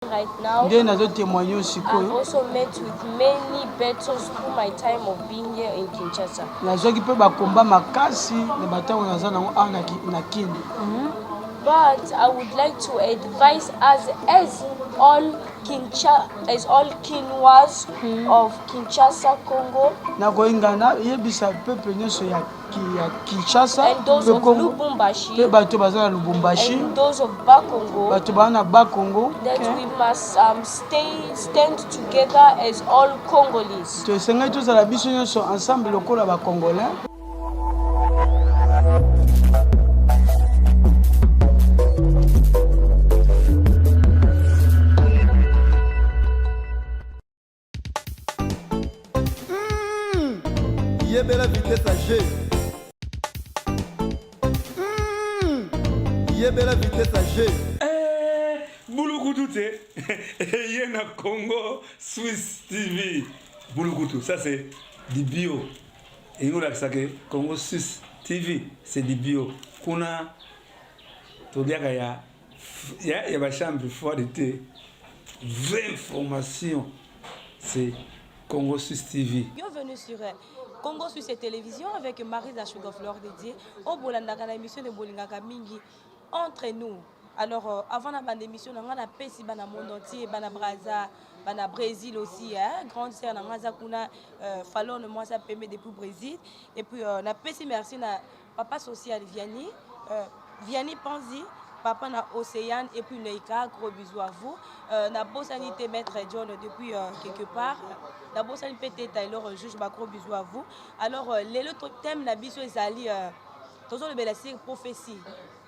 Right now, I've also met with many battles through my time of being here in Kinshasa. But I would like to advise us as all Kinwas of Kinshasa, Congo, and those of Lubumbashi, and those of Bakongo, that we must stand together as all Congolese. Yebela vitesse à G. Yebela vitesse à G. Bouloukou Yena Congo Swiss TV. Bouloukou, ça c'est du bio. Et nous là que Congo Swiss TV, c'est du bio. Kuna Tobiaka ya ma chambre froide d'été. Vraie information, c'est Congo Swiss TV. Bienvenue sur Congo Suisse Télévision avec Marie Sugarfleur dédiée au Bolandaka, la émission de Bolingaka Mingi entre nous. Alors, avant la bande émission, on a pesi bana monde entier, bana Braza, bana Brésil aussi, grande sœur na ngaza kuna Fallon moi ça permet depuis Brésil et puis on a pesi merci na papa social Vianney Panzi, papa na Océane et puis Neika, gros bisous à vous. Na Bossanité maître John depuis quelque part. La Bossanité peut-être alors juge ma gros bisous à vous. Alors l'autre thème na biso ezali toujours le belassir prophétie.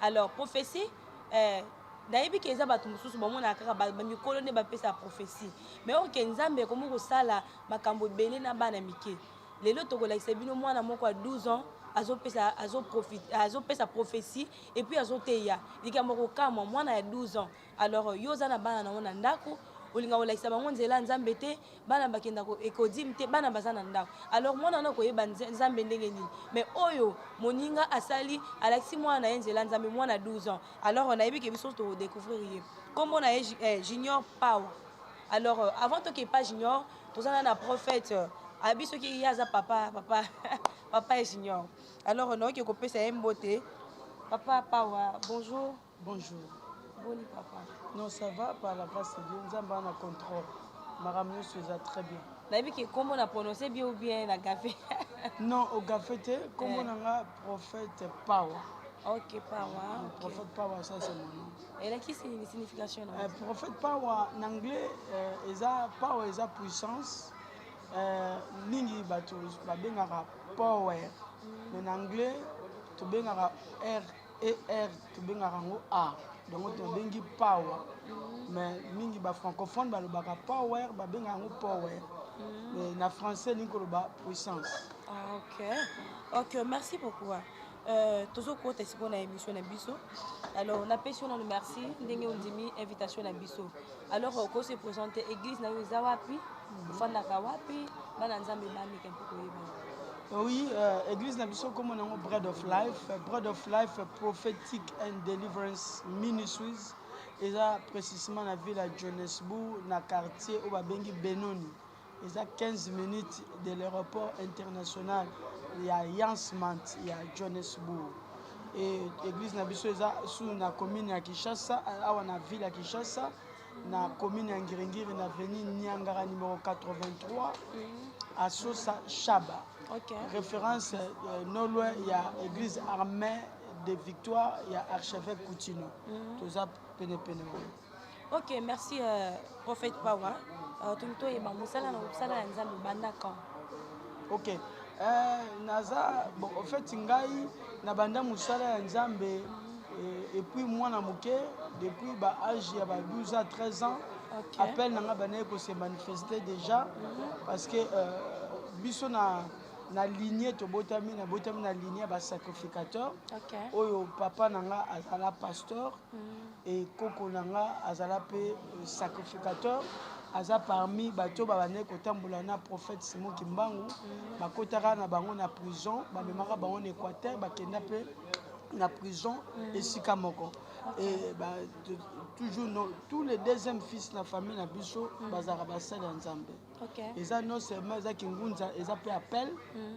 Alors prophétie nayebi ke eza bato mosusu bamona kaka bamikolo nde bapesa prophétie mais oke nzambe komo kosala makambo ebele na bana mike lelo tokolakisa bino mwana moko ya 12 ans azopesa prophétie et puis azoteya likambo kokamwa mwana ya 12 ans. Alors yo oza na bana nango na ndako olinga kolakisa bango nzela nzambe te bana bakenda ekodim te bana baza na ndako. Alors mwana wana koyeba nzambe ndenge nini mais oyo moninga asali alakisi mwana ye nzela nzambe mwana 12 ans. Alors on a yebi ke biso to découvrir comme on a Junior Power. Alors avant to ke pas Junior tozana na prophète abiso ki yaza papa est Junior. Alors on a qui copé ça mbote papa Power. Bonjour. Bonjour. Boni papa. Non, ça va par la grâce de Dieu. Nous avons un contrôle. Ma ramené ça très bien. Nabi que comment on a prononcé bien ou bien la café? Non, au café comme on a prophète Power. Ok, Power. Prophète Power, ça c'est mon nom. Et là qui c'est une signification? Prophète Power en anglais, Power est puissance. Ningi bato babengaka power. Mais en anglais, tu bengaka R et R, tu bengaka A. Donc tu bengi power. Mais mingi ba francophone ba lobaka power, ba bengaka power. Mais en français ni ko loba puissance. Ah, OK. OK, merci beaucoup. Toujours côté si on a émission na biso. Alors on a péché on le merci ndenge on dit invitation na biso. Alors on se présenter église na yo zawapi, fanda kawapi, bana nzambe bami kempo koyeba. Oui, église Nabiso comme on a Bread of Life Prophetic and Deliverance Ministries. Et ça précisément la ville à Johannesburg, dans le quartier où Babengi Benoni. Et ça 15 minutes de l'aéroport international. Il y a Yansmant, il y a Johannesburg. Et l'église Nabiso est sur la commune à Kinshasa, à la ville à Kinshasa, dans la commune à Ngiringiri, dans l'avenue Niangara numéro 83, à Sosa Chaba. Okay. Référence non loin, il y a l'église armée de Victoire, il y a archevêque Coutinho. Tout ça, pene. Ok, merci prophète Power. Tumto et Mamoussala, Namoussala, Nzambe Bandaka. Ok. Naza, bon, en fait, Ngai, Nabanda Moussala, Nzambe, et puis moi, Namouké, depuis l'âge il y a 12 à 13 ans, okay. Appel Nanga Bané pour se manifester déjà, parce que biso na lignée to botami na lignée ba sacrificateur. Okay. Oyo papa nanga azala pasteur et koko nanga azala pe sacrificateur. Aza parmi bato babane kotambola na prophète Simon Kimbangu bakotaka na bango na prison bamemaka bango na Équateur bakenda pe na prison esika moko. Et bah, toujours tous les deuxièmes fils de la famille na biso bazara basala nzambe. Et ça non seulement ça qui ngunza et ça peut appel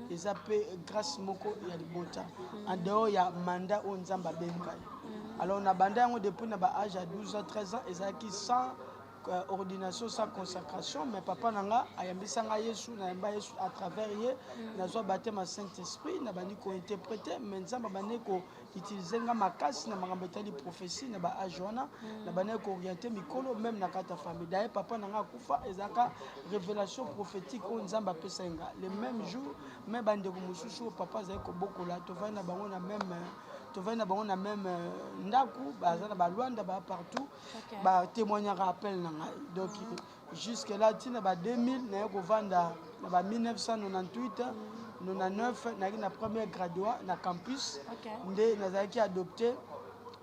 et ça peut grâce moko ya libota. En dehors ya mandat on nzamba benkai. Alors on a bandé depuis na ba âge à 12 ans 13 ans et ça qui sans ordination sans consacration mais papa nanga ayambisanga Yesu na yamba Yesu à travers ye na zo baptême à Saint-Esprit na bani ko interpréter mais nzamba bani ko utiliser nga makasi na makambo etali prophétie na ba âge wana na bani ko orienter mikolo même na kata famille d'ailleurs papa nanga kufa ezaka révélation prophétique o nzamba pesa nga le même jour mais bande ko mususu papa zai ko bokola to va na bango na même on a même ndaku bazana balwanda ba partout ba témoignera appel nanga donc jusque là tina ba 2000 na ko vanda na ba 1998 99 na première graduat na campus nde nazaki adopté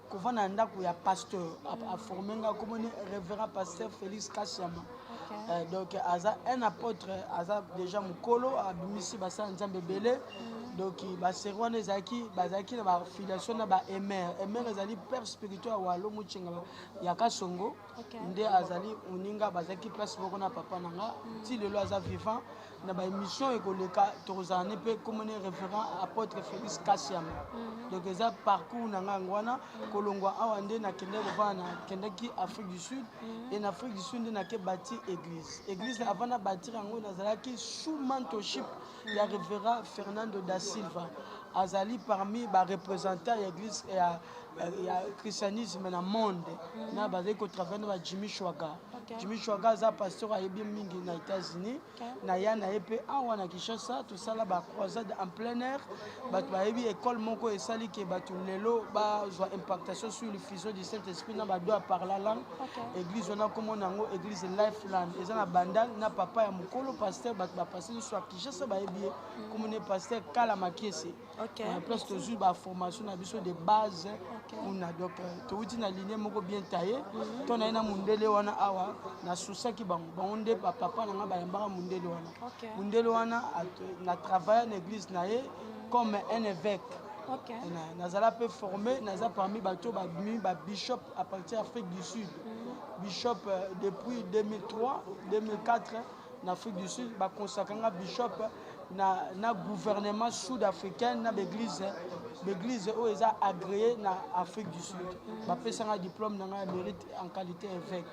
ko vanda ndaku ya pasteur a formé nga comme révérend pasteur Félix Kassiama. Donc aza un apôtre aza déjà mukolo abimisi basa nzambe belé. Donc baserwana ezaki bazaki na ba filiation na ba emer ezali père spirituel wa lo muchinga ya Kasongo nde azali uninga bazaki place moko na papa nanga ti lelo aza vivant na ba émission ekoleka tozane pe comme révérend apôtre Félix Kassiama. Donc eza parcours nanga ngwana kolongwa awa nde na kende kovana kendeki Afrique du Sud et en Afrique du Sud na ke bâti église avant na bâtir yango nazalaki sous mentorship ya révérend Fernando da Silva azali parmi ba représentants ya église ya christianisme na monde na bazali ko travailler na Jimmy Chwaga. Jimmy Chwaga za pasteur ayebi mingi na États-Unis na yana epe awa na Kinshasa tout ça là ba croisade en plein air ba bayebi école moko esali ke batu lelo ba zo impactation sur le fusion du Saint-Esprit na ba doit parler la langue église on a comme nango église Lifeland eza na bandal na papa ya mukolo pasteur ba passer sur Kinshasa bayebi comme ne pasteur Kala Makiese plus toujours ba formation na biso de base on a donc touti na ligne moko bien taillé to na ina mundele wana awa na susaki bango nde papa na nga bayambaka mundele wana na travailler en église na ye comme un évêque. Nazala peut former naza parmi bato ba bishop à partir d'Afrique du Sud. Bishop depuis 2003 2004 en Afrique du Sud ba consacranga bishop na gouvernement sud-africain na l'église où ils ont agréé na Afrique du Sud. Ba pesa nga diplôme na nga mérite en qualité évêque.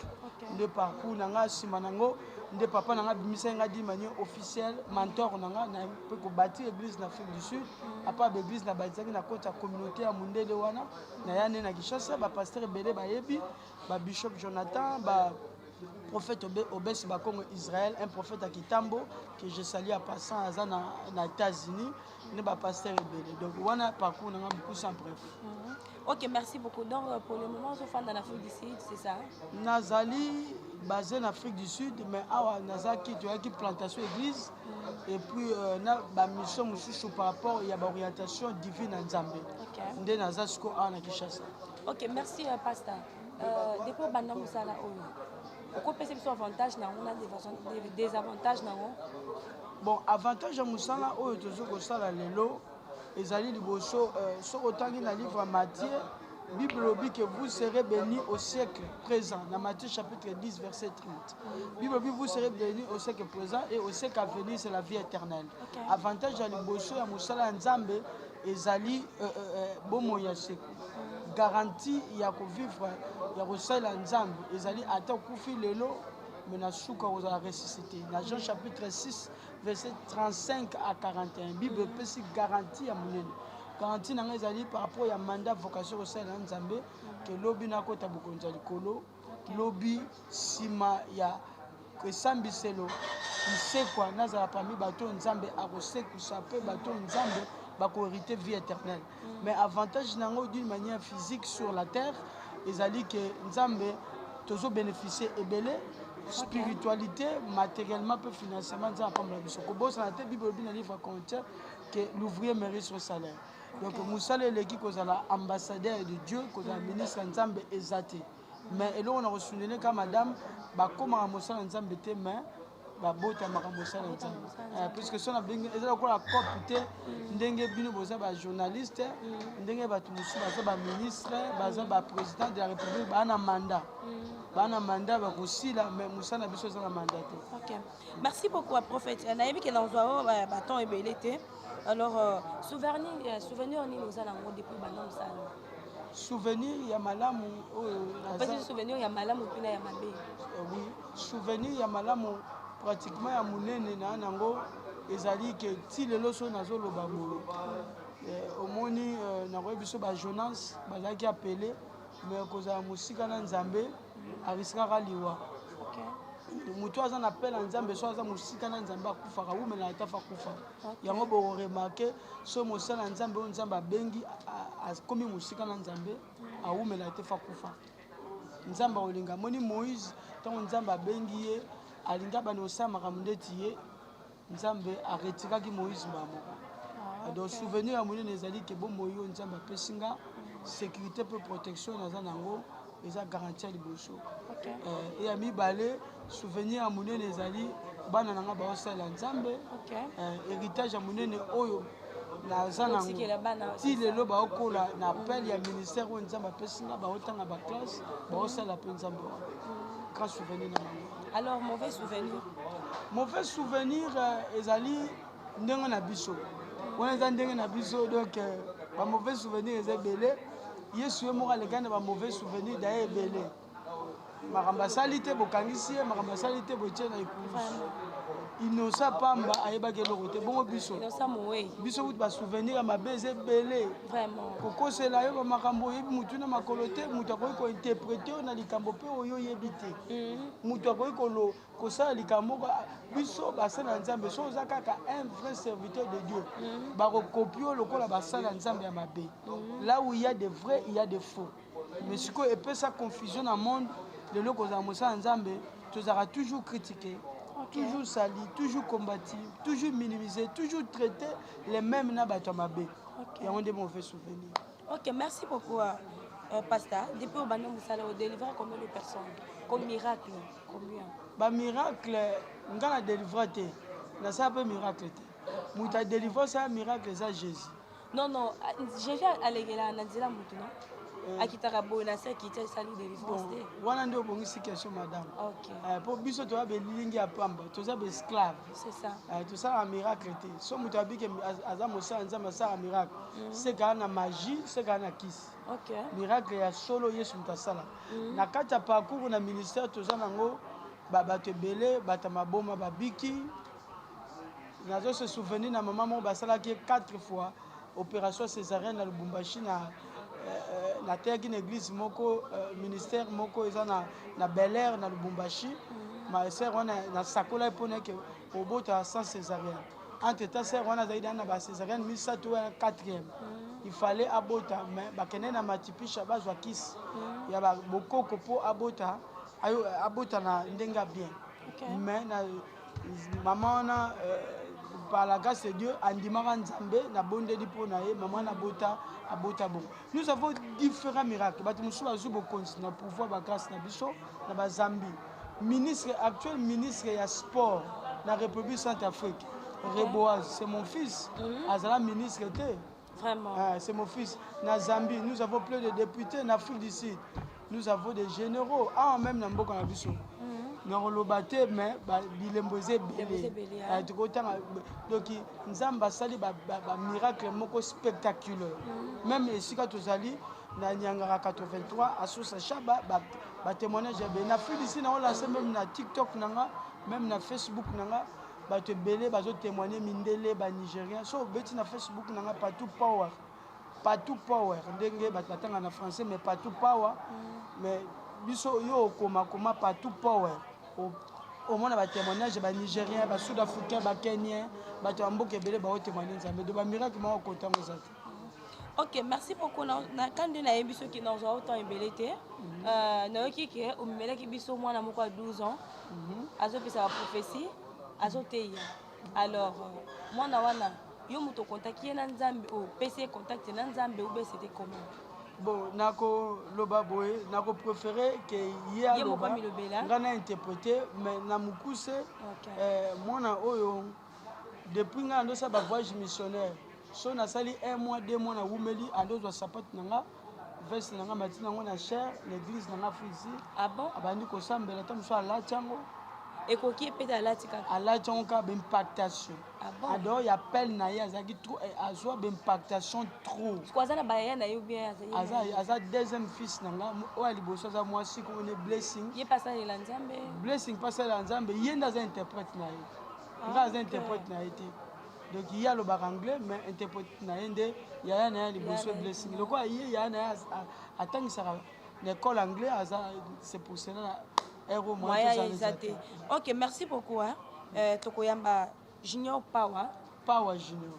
Le parcours na nga simanango nde papa na nga bimisa nga di manière officielle mentor na nga na pe ko bâtir église na Afrique du Sud. Apa l'église na bâtissaki na kota communauté ya mundele wana na yane na Kinshasa ba pasteur belé ba yebi ba bishop Jonathan ba prophète Obes Bakongo Israël, un prophète à Kitambo que je salue à passant à Zana aux États-Unis, ne pas pasteur rebelle. Donc on a parcours beaucoup sans bref. Ok, merci beaucoup. Donc pour le moment, je suis en Afrique du Sud, c'est ça? Nazali basé en Afrique du Sud, mais à Nazaki tu as qui plantation église et puis na ba mission mususu par rapport il y a orientation divine en Zambie. Nde Nazasko na Kinshasa. Ok, merci pasteur. Depuis banda musala oyo. Pourquoi penser que avantage na on a des désavantages na on? Bon, avantage à musala oyo toujours ko sala lelo ezali liboso soko tangi na livre Matthieu Bible dit que vous serez bénis au siècle présent dans Matthieu chapitre 10 verset 30. Bible dit vous serez bénis au siècle présent et au siècle à venir c'est la vie éternelle. Avantage à liboso ya musala nzambe ezali bomo ya seko. Garantie ya ko vivre ya kosala nzambe ezali ata kufi lelo mena suka ozala ressuscité. Dans Jean chapitre 6 verset 35 à 41 Bible pesi garantie ya munene. Garantie nanga ezali par rapport ya mandat vocation kosala nzambe ke lobi na kota bokonza likolo lobi sima ya kesambiselo isekwa nazala parmi bato nzambe akosekusa pe bato nzambe bako hériter vie éternelle. Mais avantage nango d'une manière physique sur la terre ezali que nzambe tozo bénéficier ebele spiritualité matériellement peu financièrement nzambe comme la biso ko bossa na te Bible bi na livre Corinthiens que l'ouvrier mérite son salaire. Donc musala eleki kozala ambassadeur de Dieu kozala ministre nzambe ezate. Mais elo on a reçu comme madame ba koma musala nzambe te mais babota makambo osala nzambe puisque so na bengi eza lokola cope te ndenge bino boza bajournaliste ndenge bato mosusu baza baministre baza baprésident de la république baa na mandat bana mandat bakosila mais mosala biso eza na mandat te. Ok, merci beaucoup prophète. Nayebi ke nazwa baton ebele te. Alors souvenir nini oza nango depuis bana mosala? Souvenir ya malamu oyo naza souvenir ya malamu mpina ya mabe. Oui, souvenir ya malamu pratiquement ya monene na nango ezali ke ti lelo so nazoloba boye omoni nakoyebi biso ba Jonas bazalaki apele mais kozala mosika na nzambe ariskaka liwa moto aza na pele ya nzambe so aza mosika na nzambe akufaka umela ata fa kufa yango bokoremake so mosala ya nzambe oyo nzambe abengi akomi mosika na nzambe awumela ate fa kufa nzambe akolinga moni Moïse ntango nzambe abengi ye alingi abandi kosala makambo ndeti ye nzambe aretiraki Moïse mbala moko donc souvenir ya monene ezali ke bomoi oyo nzambe apesi nga sécurité mpe protection naza nango eza garanti ya liboso ya mibale souvenir ya monene ezali bana nanga baosalela nzambe héritage ya monene oyo naza nango ti lelo baokola na appel ya ministère oyo nzambe apesi nga baotanga baklasse baosalela mpe nzambe wana grand souvenir na bango. Alors mauvais souvenir ezali ndenge na biso wana eza ndenge na biso donc bamauvais souvenir eza ebele yesu ye moko alekani na bamauvais souvenir daye ebele makambo asali te bokangisi ye makambo asali te botie na ekulusu inosa pamba ayebaki eloko te bongo biso kutu basouvenir ya mabe eza ebele kokosela yo bamakambo oyebi motu na makolo te moto akoki kointerprete oyo na likambo mpe oyo oyebi te moto akoki kosala likambo moko biso basala ya nzambe so oza kaka un vrai serviteur de Dieu bakokopi oyo lokola basala ya nzambe ya mabe là où il y a des vrais il y a des faux mais sikoyo epesa confusion na monde lelo kozala mosala ya nzambe tozalaka toujours critiqué toujours sali, toujours combattu, toujours minimisé, toujours traité les mêmes na bato mabe. Et on a des mauvais souvenirs. Ok, merci beaucoup, Pasteur. Depuis au Bandon Moussala, on délivre combien de personnes? Comme miracle, combien? Bah miracle, on a délivré te. Na ça peu miracle te. Mouta délivré ça miracle ça Jésus. Non, Jésus a l'égala na dila moutou non? Akitaka boy na se kiti sali délivrance te. Wana ndio bongisi question madame. OK. Pour biso to ba lilingi ya pamba, to za be esclave. C'est ça. To ça un miracle te. So mutu abike azamo sa nzamba sa miracle. C'est kana magie, c'est kana kiss. OK. Miracle ya solo Yesu mutasala. Na kata parcours na ministère to za nango bato belé, bato maboma babiki. Nazo se souvenir na maman mo basalaki 4 fois opération césarienne na Lubumbashi na terre une église moko ministère moko eza na Bel Air na Lubumbashi ma sœur wana na sakola epona ke obota sans césarienne entre temps sœur wana zaidi na ba césarienne 1704e il fallait abota mais bakene na matipisha bazwa kisi ya ba bokoko po abota ayo abota na ndenga bien mais na maman na par la grâce de Dieu, andimaka nzambe na bondeli pona ye maman na abota bon. Nous avons différents miracles. Batu musu bazu bokonzi na pouvoir ba grâce na biso na ba Zambie. Actuel ministre ya sport na République Centrafrique. Reboaz, c'est mon fils. Azala ministre était. Vraiment. C'est mon fils. Na Zambie, nous avons plein de députés en Afrique du Sud. Nous avons des généraux. Même na mboka na biso. Norolobate mais bilemboze belé donc nzamba sali ba miracle moko spectaculaire même esika tozali na Nyangara 83 asosa chaba ba témoignage na fili ici na on même na TikTok nanga même na Facebook nanga ba te belé bazo témoigner mindele ba Nigérien so beti na Facebook nanga partout power ndenge batanga na français mais partout power mais biso yo koma partout power au moins ba témoignage ba Nigériens ba Sud-Africains ba Kenyans ba tamboke belé ba témoigner nzambe de ba miracle ma okota ngozaki. OK, merci beaucoup na quand na yebiso ki na autant embelete na yoki ke o mimela ki biso mwana moko a 12 ans azo pesa ba prophétie azo teya alors mwana wana yo muto contacter na nzambe o PC contact na nzambe ou be c'était comment? bon nako loba boye nako préféré que ye Ye moko aloba amilobela. nga na interprété mais na mokuse mwana oyo depuis nga andosala bavoyage missionnaire so nasali 1 mois 2 mois na wumeli andozwa sapate na nga veste na nga mati nango na chair l'église na nga fu ici Ah bon? abandi kosambela ta mosu alati yango Ekoki epeta alati kaka. alati yango kaka baimpactation Ah bon? ador ya pele na ye azalaki trop azwa baimpactation trop Ko aza na bayaya na yo bien azali. aza deuxième fils na nga oyo ya liboso aza mwasi komone blessing Ye pasalela Nzambe. blessing mpasala ya nzambe ye nde aza interprète na ye nga aza interprète na ye te donc ye alobaka anglais mais interprète na ye nde yaya na ye ya liboso blessing lokola ye yaya na ye atangisaka na école anglais aza c'est pour cela na ero Moya eza te. Ok, merci beaucoup. Tokoyamba Junior Power. Power Junior.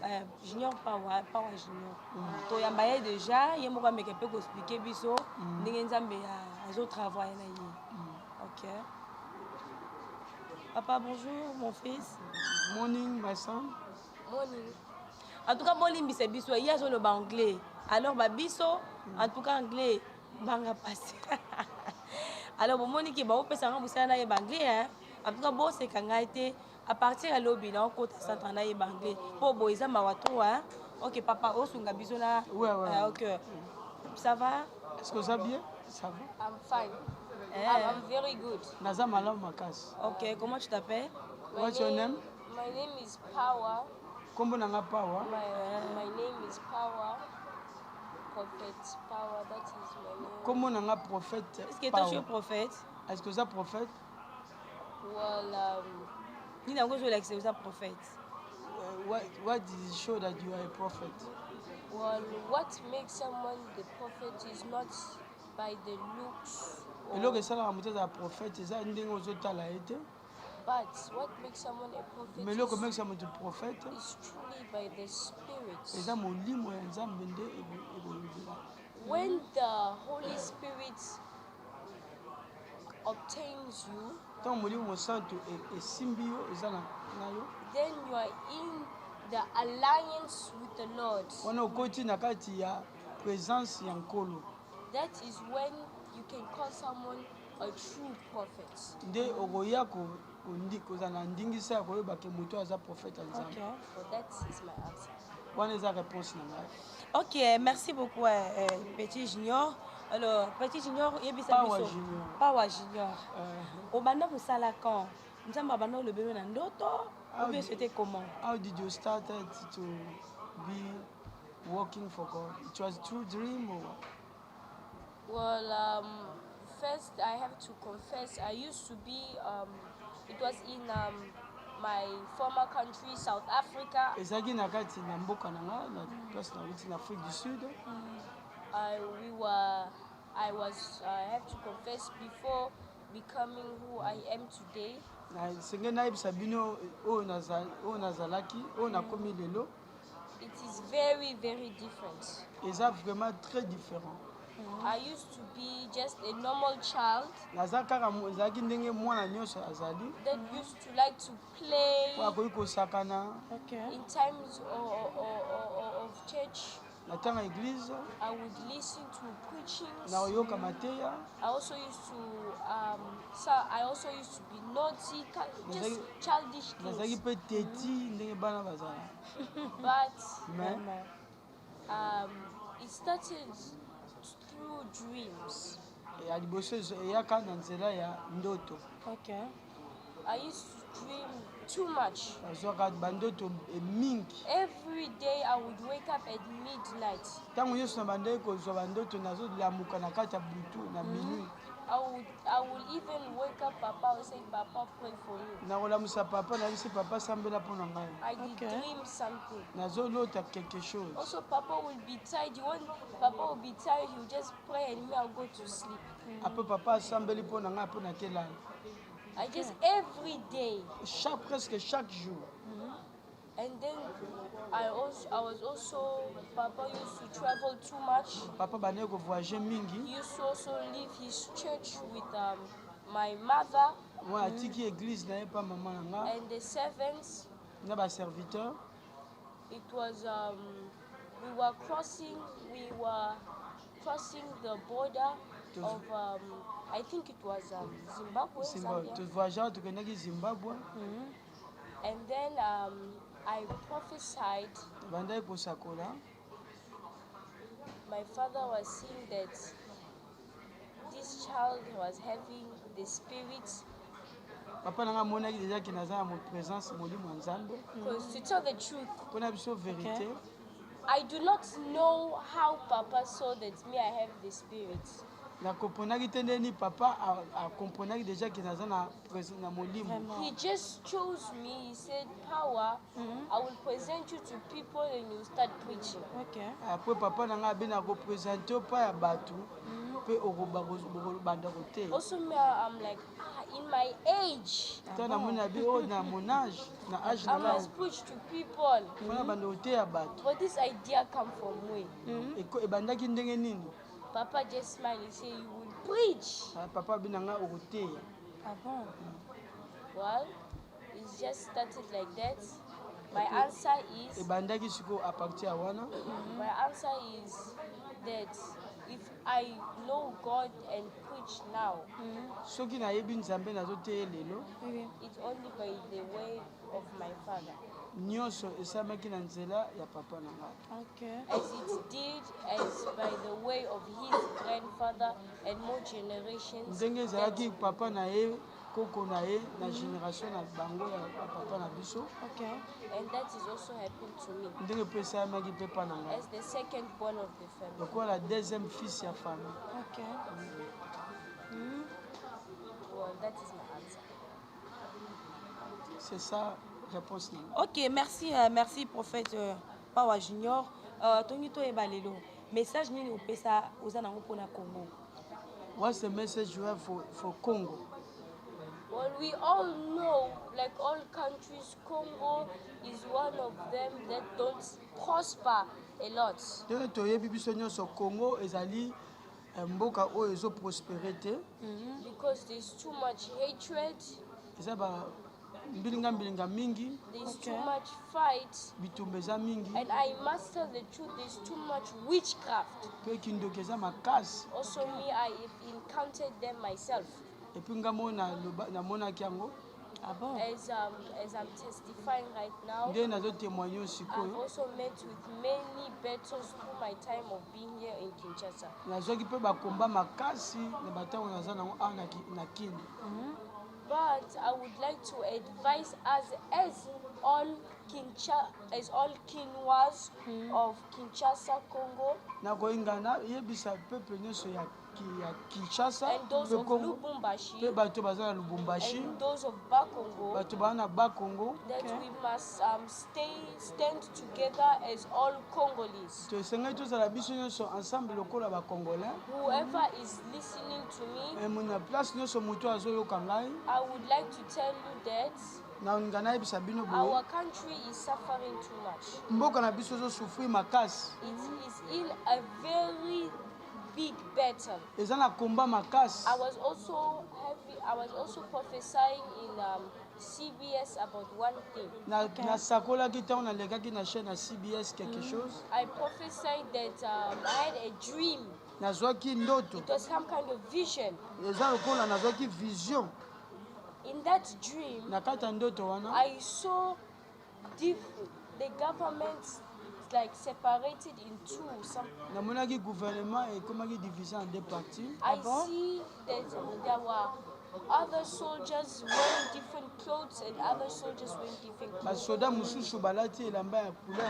Junior Power Junior. Toyamba ye déjà, ye moko ameke pe ko expliquer biso ndenge Nzambe azo travailler na ye. Ok. Papa, bonjour, mon fils. Morning, my son. Morning. En tout cas, bolimbisa biso, ye azo loba anglais. Alors ba biso, en tout cas anglais, banga passé. Alors bon moniki ba opesa nga musana ye anglais hein. En tout cas bon c'est quand a été à partir à lobby na côté centre na ye anglais. Po bo eza mawato hein. OK papa osunga biso na. Ouais. OK. Ça va? Est-ce que ça va bien? Ça va? I'm fine. I'm very good. Naza malamu makasi. OK, comment tu t'appelles? What's your name? My name is Power. Kombo nanga Power. My name is Power. Prophet Power, that is my name. Kombo nanga prophète. Est-ce que toi tu es prophète? Est-ce que ça prophète? Well, Ni nango je l'excès vous prophète. What does it show that you are a prophet? well, what makes someone the prophet is not by the looks, eloko esalaka moto aza prophète eza ndenge ozotala ye te but what makes someone a prophet mais eloko emekisa moto prophète is truly by the Spirit. eza molimo ya nzambe nde ekolobela. When the Holy Spirit obtains you, ntango molimo mosantu esimbi yo eza na yo then you are in the alliance with the Lord. wana okoti na kati ya présence ya nkolo That is when you can call someone a true prophet. nde okoya kozala na ndingisa ya koyebake moto aza prophète ya nzambe. OK. So that is my answer. wana eza réponse na ngai. OK, merci beaucoup Petit Junior. Alors Petit Junior yebisa Power biso. Junior. Power Junior. Obanda musala quand? Nzamba bana le bébé na ndoto. Ou bien c'était comment? How did you start to be working for God? It was through dream or what? Well, first I have to confess, I used to be, it was in my former country, South Africa. ezalaki na kati na mboka na nga na place na wuti na Afrique du Sud. I have to confess, before becoming who I am today, senge nayebisa bino oyo nazalaki oyo nakomi lelo it is very, very different. eza vraiment très différent. I used to be just a normal child naza kaka ezalaki ndenge mwana nyonso azali that used to like to play po akoki kosakana OK. in times of church. na ntango ya église I would listen to preachings. na koyoka mateya. I also used to be naughty, just childish nazalaki things. mpe teti ndenge bana bazala But mais it started through dreams. ya liboso eyaka na nzela ya ndoto. OK. I used to dream too much. nazwaka bandoto mingi Every day I would wake up at midnight. ntango nyonso na bandeki kozwa bandoto nazolamuka na kati ya butu na minui. I would even wake up Papa and say, Papa, pray for you. nakolamusa papa nayebisi papa sambela mpo na ngai. I did Okay. dream something. nazolota quelque chose. Also, Papa will be tired. Papa will be tired, he'll just pray and me, I'll go to sleep. ape papa asambeli mpo na ngai mpo nakelala. I just every day. presque chaque jour. And then Papa used to travel too much. papa bandeki kovoyage He mingi. used to also leave his church with my mother moi atiki église na ye mpa mama na nga and the servants. na baserviteur. It was we were crossing. We were crossing the border of, I think it was Zimbabwe. Zambia. Tu voyageais, tu connais Zimbabwe. And then I prophesied. Bandai Posakola. My father was seeing that this child was having the spirit. Papa nanga monaki déjà ki naza mo présence molimo nzambe. Because to tell the truth, Pona biso vérité. I do not know how Papa saw that me I have the spirit. Na comprenaki tendeni papa a comprenaki déjà ki naza na présence na molimo. He just chose me. He said, "Power, I will present you to people and you start preaching." Okay. Après papa nanga bina ko présenter pa ya batu. Pe okoba banda kote. Also, me, I'm like, in my age, Tana mona bi o na monage na âge I na la. must preach to people. Fona banda kote ya batu. But this idea come from where? E bandaki ndenge nini? Papa just smiled. He said, "You will preach." Papa binanga okote. Ah bon? Well, it just started like that. My answer E is, bandaki siko a partir ya wana. my answer is that if I know God and preach now, Soki nayebi nzambe nazoteya lelo. Oui. it's only by the way of my father. Nyonso esamaki na nzela ya papa nanga. Okay. As it did as by the way of his grandfather and more generations. Ndenge ezalaki papa na ye koko na ye na génération na bango ya papa na biso. Okay. And that is also happened to me Ndenge mpe esalamaki mpe pa na ngai. as the second born of the family. Lokola la deuxième fils ya famille. Okay. Well, that is my answer. C'est ça réponse nanga. Ok, merci, merci prophète Pawa Junior. Tongi to ebalelo. Message nini opesa oza nango pona Congo. What's the message you have for Congo? Well, we all know, like all countries, Congo is one of them that don't prosper a lot. Ndenge toyebi biso nyonso Congo ezali mboka oyo ezo prospérité. Because there's too much hatred, Eza ba mbilinga mingi, there's Okay. too much fight, bitumba eza mingi, and I must tell the truth, there's too much witchcraft. mpe kindoki eza makasi. Also me, I have encountered them myself. Epuis nga mo namonaki yango Ah bon? As I'm testifying right now, nde nazotémoigne I've sikoyo. also met with many battles through my time of being here in Kinshasa. Nazwaki mpe bakomba makasi na batango naza nango awa na kini. But I would like to advise us as all Kinwas of Kinshasa, Congo, Nakoyinga nayebisa peuple nyonso ya Kinshasa and those mpe of Congo Lubumbashi, mpe bato baza na Lubumbashi, and those of Bakongo, bato baza na Bakongo. that we must stand together as all Congolese. Tosengeli tozala biso nyonso ensemble lokola bakongolais. Whoever is listening to me, Na place nyonso moto azoyoka ngai I would like to tell you that nalinga nayebisa bino our boye country is suffering too much. mboka na biso ezosufrir makasi, It is in a very big battle. eza na komba makasi. I was also prophesying in CBS about one thing. Nasakolaki ntango nalekaki na chaîne ya CBS quelque chose. I prophesied that I had a dream. Nazwaki ndoto, It was some kind of vision. eza lokola nazwaki vision. In that dream, Na kati ya ndoto wana I saw the government like separated in two. namonaki gouvernement ekomaki divisé en deux parties. I see that there were other soldiers wearing different clothes and other soldiers wearing different clothes. Basoda mosusu balati elamba ya couleur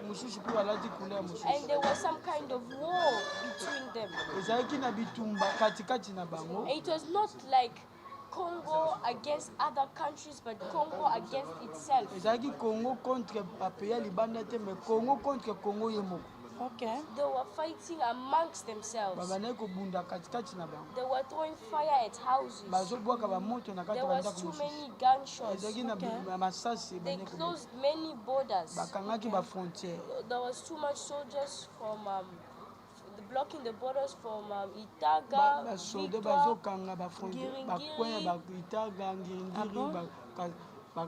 mosusu mpe balati couleur And mosusu. there was some kind of war between them. Ezalaki na bitumba katikati na bango. And it was not like Congo against other countries, but Congo against itself. Ezalaki Congo contre bapeyi ya libanda te, mais Congo contre Congo ye moko. Okay. They were fighting amongst themselves. Babandaki kobunda katikati na bango. They were throwing fire at houses. Bazobwaka bamoto na kati There ya was bandako too mosusu. many gunshots. Ezalaki na Okay. masasi They ebandaki closed many borders. bakangaki bafrontière. There was too much soldiers from blocking the borders from Itaga, Basoda Victoire, bazokanga bafrontière Ngiringiri. bakwenya Itaga, Ah bon? Ngiringiri,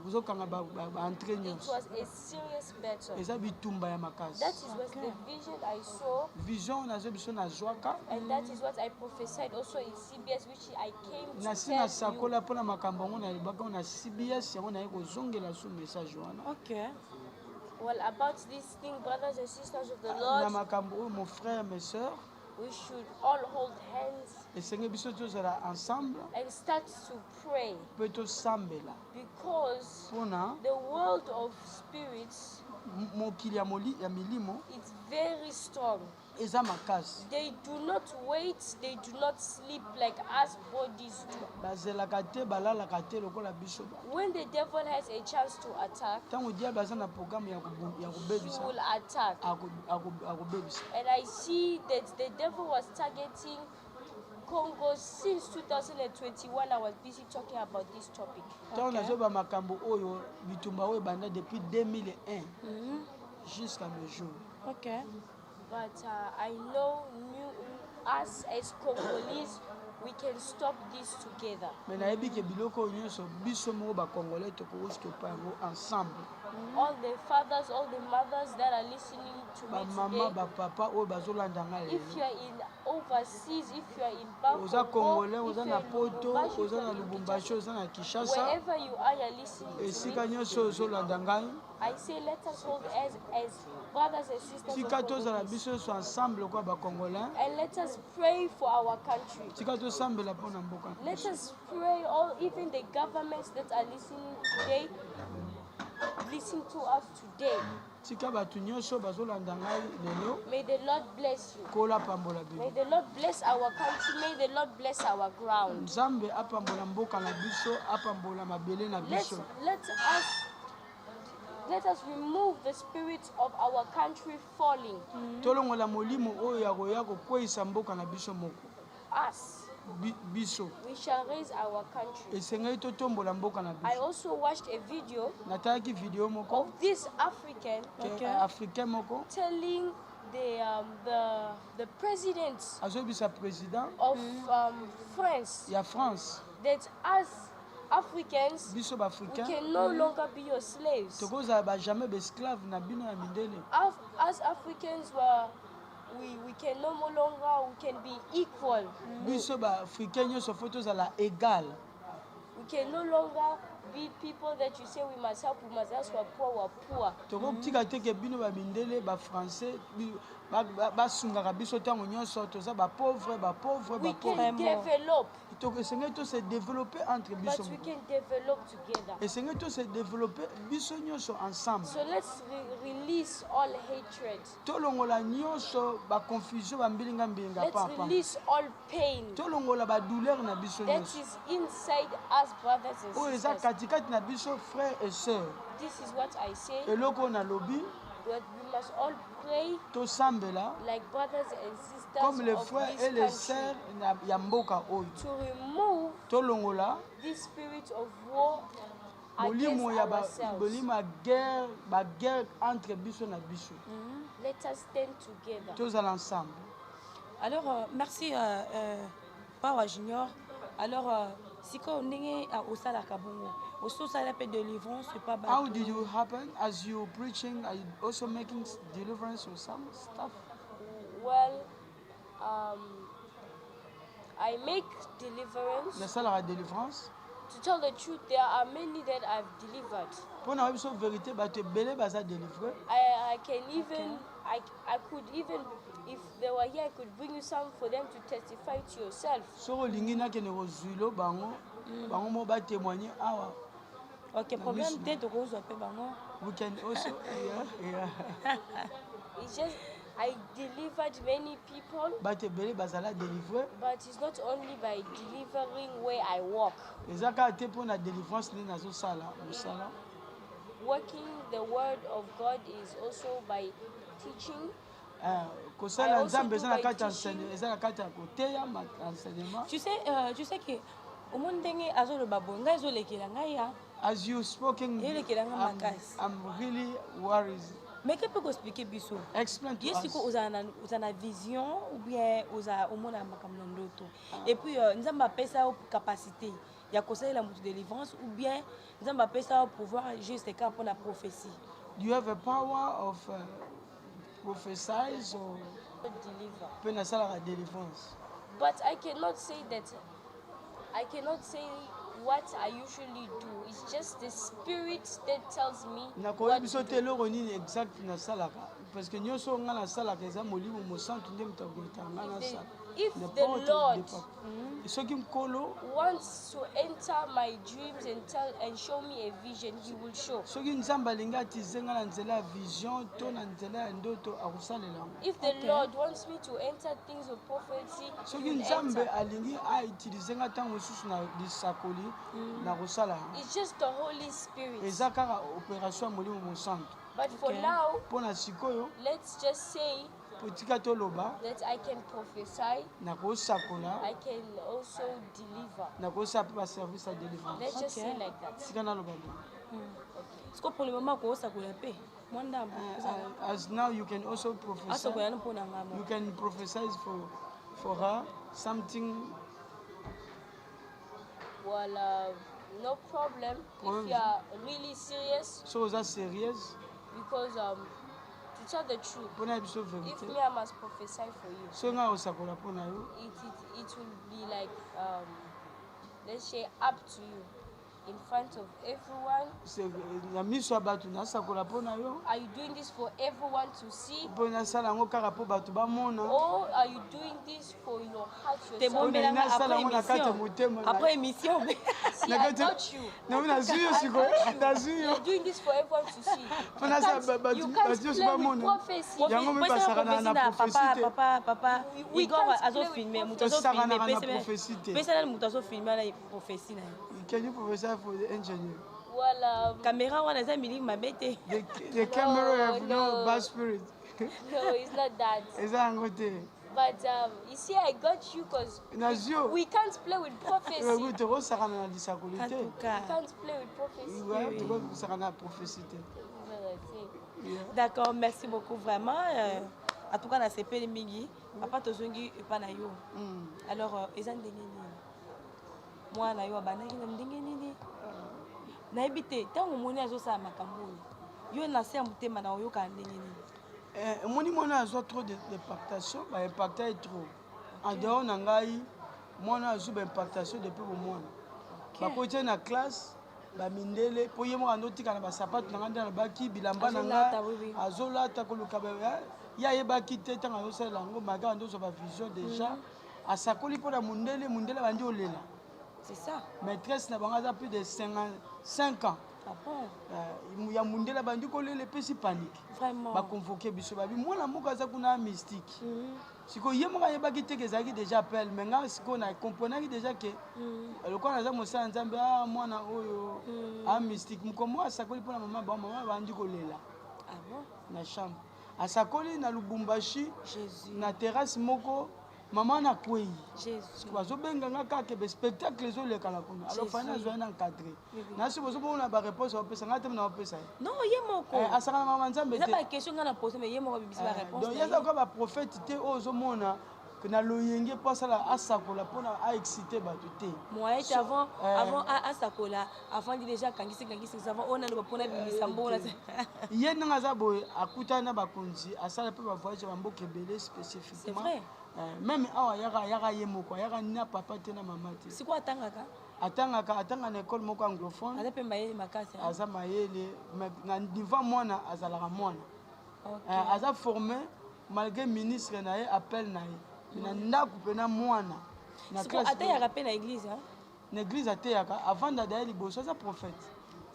bazokanga baentre It nyonso was a serious battle. eza bitumba ya makasi That is what the vision I saw, vision nazo biso nazwaka and that is what I prophesied also in CBS, which I came to nasi tell you. nasakola mpona makambo yango nayebaka na CBS yango naye kozongela su message wana Ok. Well, about this thing, brothers and sisters of the na Lord, makambo oyo mon frère mes sœurs we should all hold hands esenge biso tozala ensemble and start to pray, mpe tosambela because mpona the world of spirits mokili ya milimo is very strong. eza makasi They do not wait, they do not sleep like us bodies do. bazelaka te balalaka te lokola biso When the devil has a chance to attack, ntango diable aza na programme ya he kobebisa will attack. akobebisa And I see that the devil was targeting Congo since 2021. I was busy talking about this topic. ntango nazoba makambo oyo bitumba oyo ebanda depuis 2001 jusqu'à le jour Ok. But I know us as Congolese, we can stop this together. me nayebi ke biloko oyo nyonso biso moko bacongolais tokoki topa yango ensemble All the fathers, all the mothers that are listening to me bamama today, bapapa oyo bazolanda nga if lelo you are in overseas, if you are in oza Bakongo, congolais if oza you na are in poto Lubumbashi, if oza you na are in lubumbashi oza na Kinshasa, kinshasa wherever you are, you're listening to esika me. nyonso ozolanda ngai I say let us hold as brothers and sisters of tika tozala Congolese. biso nyonso ensemble lokola bacongolais And let us pray for our country. tika tosambela mpona mboka na Let biso. us pray, all even the governments that are listening today, listen to us today. tika bato nyonso bazolanda ngai lelo May the Lord bless you. kola apambola May bino the Lord bless our country. May the Lord bless our ground. nzambe apambola mboka na biso apambola mabele na biso Let us remove the spirit of our country falling. tolongola molimo oyo ya koya kokweyisa mboka na biso moko Us, biso we shall raise our country. esengeli totombola mboka na I biso also watched a video natalaki video moko of this African ke africain moko telling the president azoyebisa président of France ya France that as Africans, biso we baafricain can no longer be your slaves. tokozala bajamai baesclave na bino ya mindele As Africans, we can no longer, we can be equal. biso baafricain nyonso fo tozala égal We can no longer be people that you say we must help who are poor. tokotika te ke bino bamindele bafrançais basungaka biso ntango nyonso toza bapauvre We can develop, esengeli tose développe entre but biso we can develop together. esengeli tose développe biso nyonso ensemble So let's release all hatred. tolongola nyonso baconfusion bambilinga-mbilinga Let's papa release all pain tolongola badouleur na biso that nyonso is inside us, brothers and oyo eza sisters. katikati na biso frère et sœur This is what I say. eloko oyo nalobi That we must all pray tosambela like brothers and sisters comme les of frères this et les country sœurs ya mboka oyo to remove tolongola this spirit of war against molimo ya ourselves. bolimo ya baguerre entre biso na biso Let us stand together. tozala ensemble. Alors, merci Pawa Junior. Alors, siko ndenge osalaka bongo osala pe délivrance pas How did you happen as you preaching? Are you also making deliverance or some stuff? Well, I make deliverance. nasalaka délivrance To tell the truth, there are many that I've delivered. mpo na biso vérité bato ebele baza délivre I can even, I could even, if they were here, I could bring you some for them to testify to yourself. soki olingi nakende kozwilo bango bango mo batémoigne awa. Ok, problème te tokozwa pe bango. We can also yeah. It's just, I delivered many people, bato ebele bazala délivre but it's not only by delivering where I walk. eza kaka te mpo na délivrance nde nazosala mosala. Working the word of God is also by teaching. kosala nzambe eza na kati ya eza na kati ya koteya enseignement. Tu sais que omoni ndenge azoloba boye ngai ezolekela ngai ya As you spoken, I'm really worried. mais que peut expliquer biso Explain to ye us. siko oza na vision ou bien oza omona makambo na ndoto et puis nzambe apesa yo capacité ya kosalela moto délivrance ou bien nzambe apesa pouvoir juste kaka mpona prophétie. Do you have a power of prophesize or Deliver. mpe nasalaka délivrance? But I cannot say that. I cannot say what I usually do. It's just the spirit that tells me nakoyebi what biso to te do. eloko nini exact nasalaka parce que nyonso nga nasalaka eza molimo mosantu nde moto akoleta nga nasala. If the Lord soki nkolo wants to enter my dreams and show me a vision, He will show. soki nzambe alingi atize nga na nzela ya vision to na nzela ya ndoto akosalela ngo. If the Lord wants me to enter things of prophecy, He soki will nzambe enter. alingi autilize nga ntango mosusu na lisakoli nakosala yango. It's just the Holy Spirit. eza kaka opération ya molimo mosantu. But for now, mpo na sikoyo let's just say potika toloba that I can prophesy, nakosakola I can also deliver. nakosala mpe baservice ya délivrance. Let's just say like that. sika naloba bongo. siko pour le moment kosakola mpe mwa ndambo As now you can also prophesy. asakola na mpona ngama. You can prophesy for her something. Well, no problem if you are really serious, So is that serious? because to tell the truth, Pona biso if vérité. me I must prophesy for you, So nga osakola pona yo. it will be like let's say up to you in front of everyone. Na miso ya bato nasakola pona yo. Are you doing this for everyone to see, Mpo nasala yango kaka mpo bato bamona. or are you doing this for your heart te yourself? bombelanga Nasala après yango na kati ya émission motema. après émission See, I got you. Na nazwi yo I sikoyo. got you. Nazwi yo. You're doing this for everyone to see. Mpo nasala You bato can't nyonso play with bamona. prophecy. Yango mpe basaka na prophétie te. papa We igor can't azofilme play with moto Tosaka na azofilme prophétie te. pesana moto azofilme na prophétie na ye Can you prophesy for the engineer? Well, caméra wana eza miliki mabe te. The camera have no no. bad spirit. no, it's not that. Eza yango te. But you see, I got you because Nazwi yo. we can't play with prophecy. Oui, tokosakana na lisakoli En te. tout cas, We can't play with prophecy. Ouais, tokosakana na prophétie te. That's what I say. Yeah. d'accord, merci beaucoup vraiment. En tout cas, na sepeli mingi, papa tozongi epa na yo. Alors, eza ndenge nini? Mwana yo abandaki na ndenge nini? Nayebi te, ntango omoni azosala makambo oyo, yo na se ya motema na oyoka ndenge nini? Omoni mwana azwa trop de impactation, baimpacta ye trop. En dehors na ngai, mwana azwi baimpactation depuis bomwana. Bakotia na classe, bamindele, mpo ye moko andotika na basapato na ngai nde nalobaki bilamba na ngai azolata koluka ye ayebaki te ntango azosalela yango maka andozwa bavision déjà asakoli mpo na mundele bandi olela. C'est ça. Maîtresse na bango aza plus de 55 ans. Ah bon? Ya mundele bandi kolela epesi panique. Vraiment. Baconvoke biso babi mwana moko aza kuna mystique. Siko ye moko ayebaki te ke ezalaki déjà appel mais nga siko na comprenaki déjà ke lokola naza mosala nzambe mwana oyo mystique mokomo asakoli mpo na mama bandi kolela Ah bon? na chambre asakoli na Lubumbashi Jésus. na terrasse moko mama na kwei Jésus. bazobenganga kaka be spectacle ezolekana kuna alors fani azwai na encadré nasi bozomona baréponse bapesa ngai te na bapesa ye Non, ye moko. asaka na mama nzambe Eza te ba question nga na pose mais ye moko bibisi ba réponse. donc yaza koka baprophète te oyo ozomona na loyenge mpo asala asakola mpona aexcite bato te Moi, avant asakola, avant déjà kangisi avant on a le pona bibisa mbona. ye ndenge aza boye akutani na bakonzi asala mpe bavoyage ya bamboka ebele spécifiquement. C'est vrai. Même awa ayaka ye moko ayaka na papa te na mama te C'est quoi atangaka? atanga na école moko anglophone Ada pe mayele makasi. aza mayele na niveau mwana azalaka mwana OK. aza formé malgré ministre na ye appel na ye na ndako mpe na mwana na C'est quoi atayaka pe na église hein? na église ateyaka avant dada ye liboso aza prophète.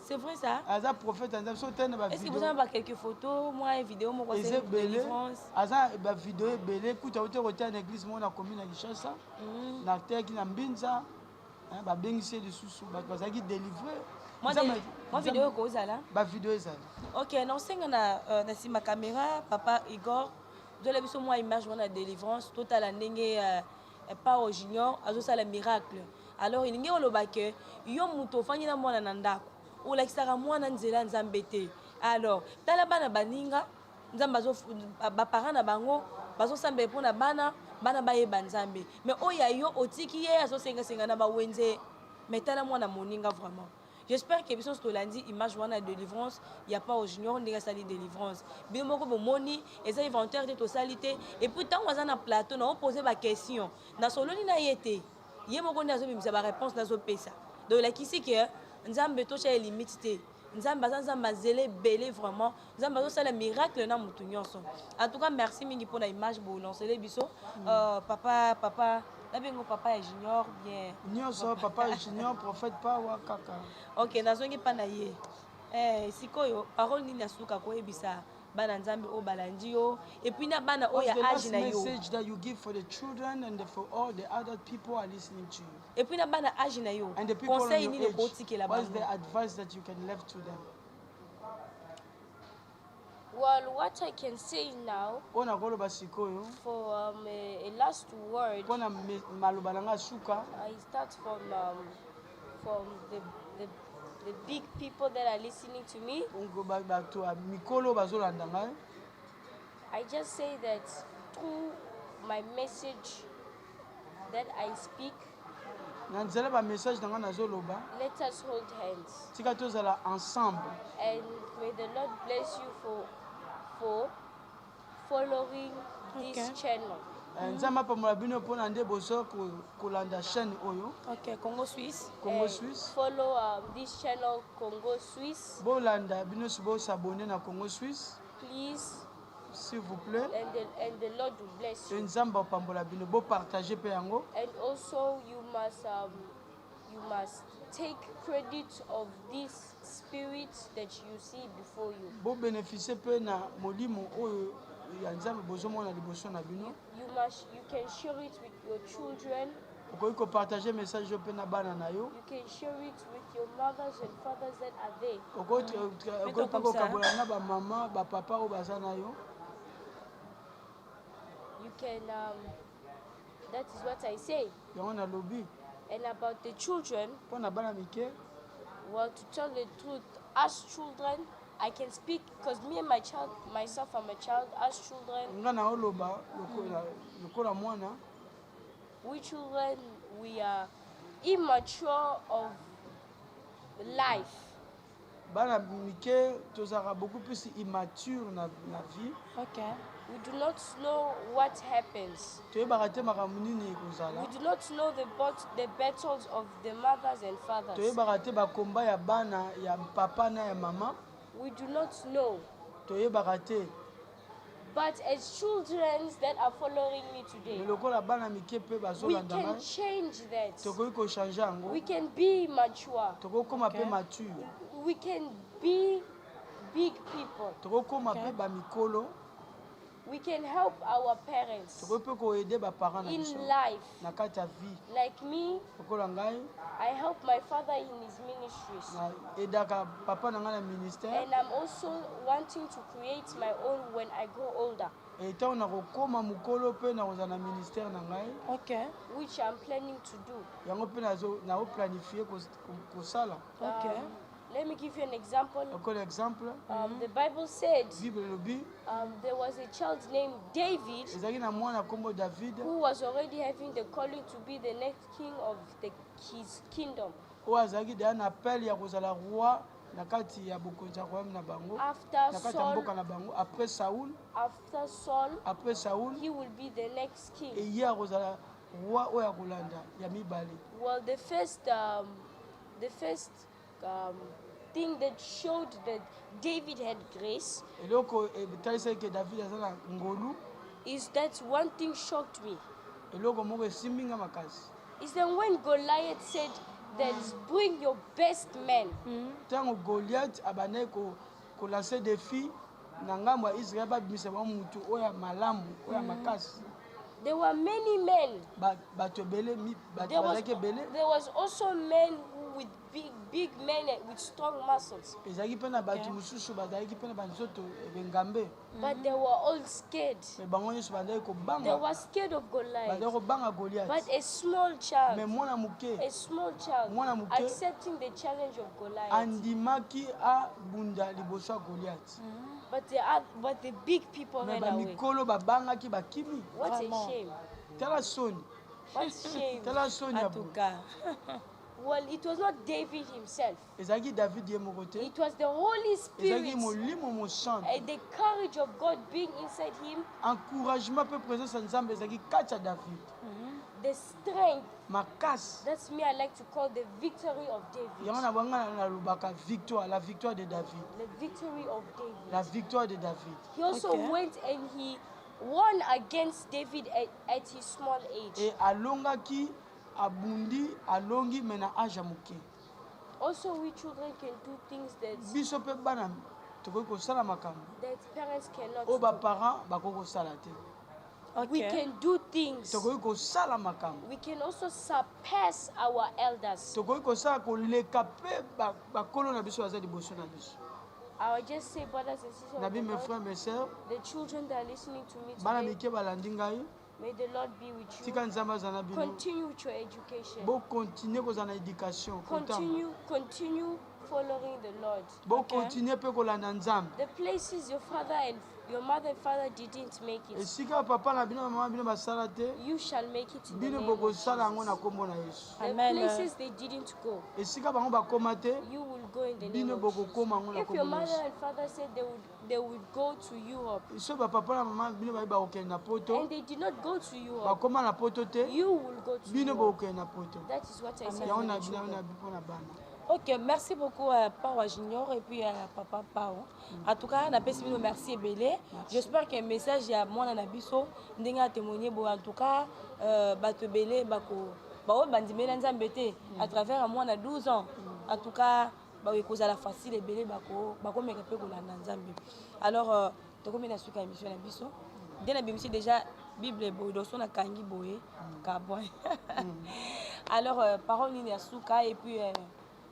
C'est vrai ça? aza prophète nzambe so te na Est-ce que vous avez pas quelques photos, moi une vidéo moi eza c'est ebele délivrance? aza bavideo ebele kuta ote kotia na église moko na commune ya Kinshasa na ateyaki na Mbinza babengisi ye lisusu bato bazalaki délivre. Moi vidéo kozala. Bavideo ezali OK, non senga na nsima caméra papa Igor dola biso moi image wana délivrance totala ndenge pas au junior azosala miracle. Alors ilingi oloba ke yo muto fanyi na mwana na ndako olakisaka mwana nzela nzambe te. Alors tala bana baninga nzambe baparent na bango bazosambela mpona bana bayeba nzambe mais oyo yo otiki ye azosengasenga na bawenze mais tala mwana moninga vraiment. J'espère que biso tolandi image wana de délivrance, il y a pas au junior ndinga sali délivrance. Bino moko bomoni eza inventaire de totalité et puis tant waza na plateau na poser ba question. Na soloni na yete. Ye moko ndazo bimisa ba réponse nazo pesa. Donc la kisi que nzambe to cha limite te. Nzambe nzambe zélé belé vraiment. Nzambe zo sala miracle na mutu nyonso. En tout cas merci mingi pour la image bo lancer les biso. Papa Nabengo papa et junior bien. Nyonso papa et junior prophète pas wa kaka. OK, nazongi pa na ye. Sikoyo parole nini asuka ko ebisa bana nzambe o balandi yo et puis na bana o ya age na yo. Message that you give for the children and for all the other people are listening to you. Et puis na bana age na yo. And the people on conseil your nini age, ko tikela what is bana. the advice that you can leave to them? Well, what I can say now Ona koloba sikoyo. for a last word, Pona maloba nanga suka. I start from the big people that are listening to me. Bato mikolo bazolanda ngai. I just say that through my message that I speak, Na nzela ba message nanga nazoloba. let us hold hands. Tika tozala ensemble. And may the Lord bless you for following this channel. Nzamba pamola bino pona nde boso kolanda chaîne oyo. OK, Congo Suisse. Congo Suisse. Follow this channel, Congo Suisse, Bolanda bino sibo s'abonner na Congo Suisse. please, S'il vous plaît. and the Lord will bless you. Nzamba pambola bino bo partager pe yango. And also you must take credit of this spirit that you see before you. Bo bénéficier pe na molimo oyo ya Nzambe bozomona liboso na bino. You can share it with your children. Okoki ko partager message yo pe na bana na yo. You can share it with your mothers and fathers that are there. Okoki ko kabola na ba mama ba papa o baza na yo. You can that is what I say. Yango na lobi. And about the children, Pona bana mike. well, to tell the truth, as children, I can speak because me and myself, I'm a child. As children, Nga na oloba lokola mwana. we children, we are immature of life. Bana mike tozaka beaucoup plus immature na vie. OK. We do not know what happens. Toyebaka te makambo nini ekozala. We do not know the battles of the mothers and fathers. Toyebaka te bakomba ya bana ya papa na ya mama. We do not know. Toyebaka te. But as children that are following me today, Lokola bana mike pe we bazolanda can ngai. change that. Tokoki kochange yango. We can be mature. Tokokoma pe mature. We can be big people. Tokokoma pe bamikolo. We can help our parents Tokoki pe koede baparents na in biso life. na kati ya vie. Like me, Lokola ngai I help my father in his ministries. na edaka papa na ngai na ministère. And I'm also wanting to create my own when I grow older, Etango na kokoma mokolo pe na kozala na ministère na ngai. OK. which I'm planning to do. Yango pe naoplanifie kosala. OK. Let me give you an example. Lokola exemple. The Bible said Bible elobi there was a child named David ezalaki na mwana kombo David who was already having the calling to be the next king of his kingdom. oyo azalaki deya na appel ya kozala roi na kati ya bokonzi ya royaume na bango, After na kati ya mboka na bango. Après Saul he will be the next king. eye akozala roi oyo akolanda ya mibale. Well, the first thing that showed that David had grace Eloko etalisaki ke David aza na ngolu. is that one thing shocked me. Eloko moko esimbi nga makasi. Is that when Goliath said that bring your best men, Ntango Goliath abandaki kolance défi na ngambo ya Israel babimisa bango mutu oyo ya malamu oyo ya makasi. there were many men. Bato ebele There bazalaki ebele. was also men with big men with strong muscles, Ezalaki mpe na bato mosusu bazalaki mpe na banzoto ebengambe. but they were all scared. Me bango nyonso bazalaki They kobanga. were scared of Bazalaki Goliath. kobanga Goliath. But a small child, Me mwana moke Mwana moke accepting the challenge of Goliath. andimaki abunda liboso ya Goliath. But the big people Me ran away. bamikolo babangaki bakimi. What a Vraiment. shame. Tala soni. What shame. Tala soni En ya tout boye. cas. Well, it was not David himself. ezalaki David ye moko te, It was the Holy ezalaki Spirit molimo mosantu. and the courage of God being inside him, Encouragement mpe présence ya Nzambe ezalaki kati ya David. the strength. Makasi That's me, I like to call the victory of David. yango na banga nalobaka victoire, la victoire de David, The victory of David. la victoire de David. He also Okay. went and he won against David at his small age. Et alongaki abundi alongi me na age ya moke. Also, we children can do things Biso mpe bana tokoki kosala makambo that parents cannot oyo do. baparent bakoki kosala te. We can do things. Tokoki kosala makambo, We can also surpass our elders. tokoki kosala koleka mpe bakolo na biso baza liboso na biso. I will just say, brothers and sisters, Nabi of the mes Lord, frères mes sœurs, the children that are listening to me bana today, mike balandi ngai, may the Lord be with you. tika Nzambe aza na bino. Continue with your education. Bokontinue kozala na éducation kotanga. Continue following the Lord. Bokontinue mpe kolanda Nzambe. The places your father and your mother and father didn't make it, Esika papa na bino na mama bino basala te, you shall make it in the bino name of bokosala yango na Jesus. kombo na Yesu. The Amen. places they didn't go, Esika bango bakoma te, you will go in the name bino of bokokoma yango Jesus. na If your kombo na mother Yesu. and father said they would go to Europe So bapapa na mama bino bayi bakokende na poto, and they did not go to Europe, bakoma na poto te, you will go to bino Europe. bokokende na poto. That is what I said. Yango to na my bino children. na bipo na bana. Ok, merci beaucoup à Pawa Junior et puis à Papa Pao. En tout cas, on a fait merci et belé. J'espère que le message à moi na biso ndinga témoigner bon en tout cas bato belé bako bao bandimela nzambete à travers moi na 12 ans. En tout cas, ba kozala facile et belé bako meka pe ko landa nzambe. Alors to comme na suka émission na biso. Dès la bimission déjà Bible boy do so na kangi boye ka bon. Alors parole ni na suka et puis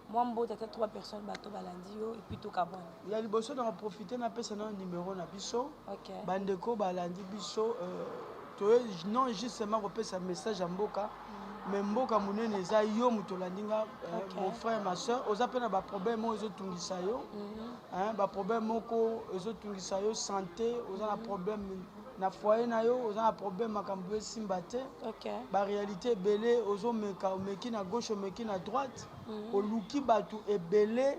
moi, je suis 3 personnes bateau balandio et puis tout cabane. Il y a liboso na profiter na pesa na numéro na biso. OK. Bandeko balandi biso to non justement repesa message à mboka. Mais mboka munene eza yo muto landinga mon frère ma soeur oza pe na ba problème ozo tungisa yo. Hein ba problème moko ozo tungisa yo santé, oza na problème na foyer na yo, oza na problème makambo simba te. OK. Ba réalité belé ozo meki na gauche meki na droite. Oluki batu ebele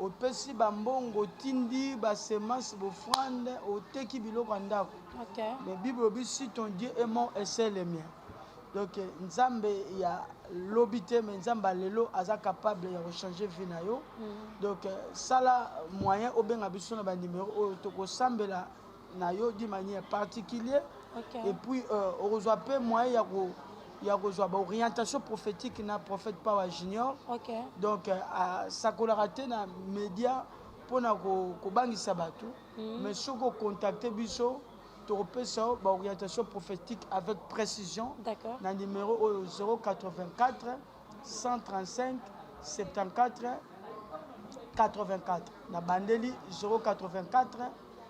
opesi bambongo tindi ba semence bofrande oteki biloko ndako. OK. Mais Bible dit si ton Dieu est mort et c'est le mien. Donc Nzambe ya lobité mais Nzamba lelo aza capable de changer vie na yo. Donc sala moyen obenga biso na ba numéro to ko sambela na yo d'une manière particulière. OK. Et puis on reçoit peu moyen ya reçoit orientation prophétique na prophète Pawa Junior. OK. Donc ça collaborer na média pour na ko bangisa bato. Mais si vous contactez biso tu repères orientation prophétique avec précision. D'accord. Dans le numéro 084 135 74 84. Na bandeli 084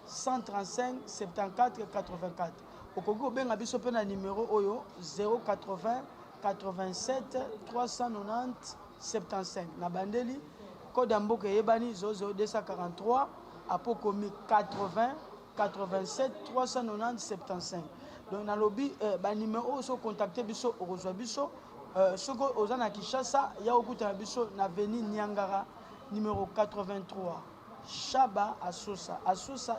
135 74 84. Okoki obenga biso pe na numéro oyo 080 87 390 75. Na bandeli code mboka yebani 00243 apokomi 80 87 390 75. Donc na lobby ba numéro so contacter biso ozwa biso soko ozana Kinshasa ya okuta biso na avenue Niangara numéro 83 Chaba Asosa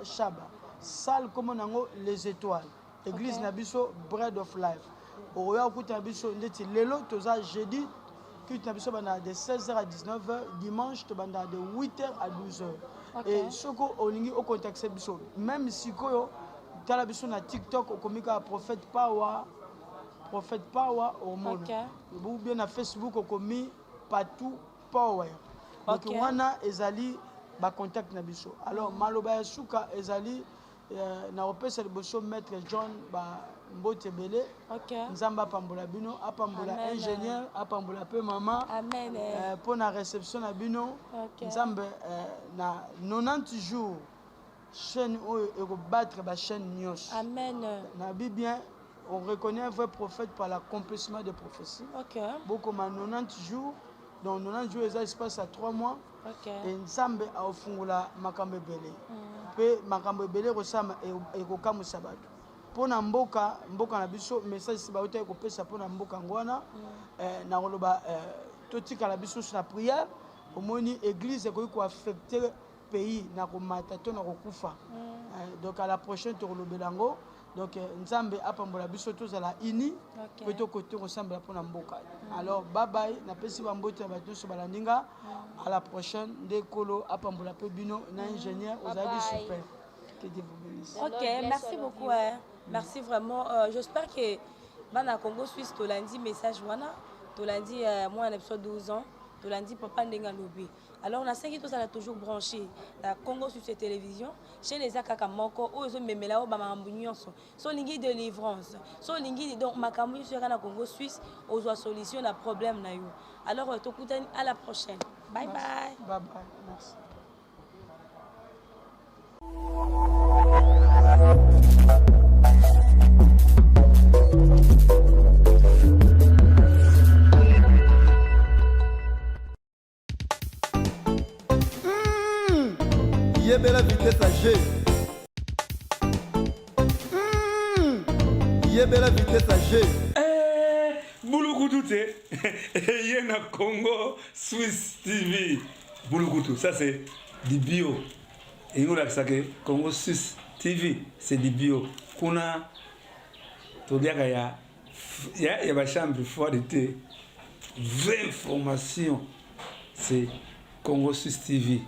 Chaba salle comme nango les étoiles église na biso Bread of Life oya okuta biso ndeti lelo toza jeudi culte na biso bana de 16h à 19h dimanche to banda de 8h à 12h. Et soko olingi o contacter biso même sikoyo tala biso na TikTok okomika prophète Pawa hormone ou bien na Facebook okomi partout Power. Donc wana ezali ba contact na biso. Alors maloba ya suka ezali na opesa liboso maître John ba mbote belé. Nzamba apambola bino apambola ingénieur apambola pe mama. Amen. Pour la réception na bino Nzambe na 90 jours chaîne oyo battre ba chaîne nyos. Amen. Na bien on reconnaît un vrai prophète par l'accomplissement des prophéties. Beaucoup ma 90 jours donc 90 jours ça se passe à 3 mois. Et Nzambe a ofungula makambe belé. Pe makambe belé resama e kokamu sabatu. Pona mboka na biso message si baote ko pesa pona mboka ngwana na koloba totikala biso sur la prière omoni église ekoki koaffecte pays na komata to na kokufa donc à la prochaine tokolobela yango donc nzambe apambola biso tozala ini po tokote kosambela mpona mboka alors babai napesi bambote ya bato nyonso balandinga à la prochaine nde kolo apambola mpe bino na ingénieur ozalaki super que Dieu vous bénisse. Ok, merci beaucoup. Merci vraiment. J'espère que bana Congo Suisse to lundi message wana to lundi moi on a 12 ans to lundi papa ndenga lobi. Alors on a 5 qui ça toujours branché la Congo Suisse télévision chez les akaka moko o zo memela o ba mambu nyonso so lingi de délivrance so lingi donc makambu sur na Congo Suisse o zo solution na problème na yo. Alors to kutani à la prochaine. Bye bye. Bye bye. Merci. Yebela vitesse à G. Yebela vitesse à G. Bouloukou te Yena Congo Swiss TV. Bouloukou, ça c'est du bio. Et nous là ça que Congo Swiss TV c'est du bio. Kuna tobiaka ya ba chambre froide de thé. Vraie information c'est Congo Swiss TV.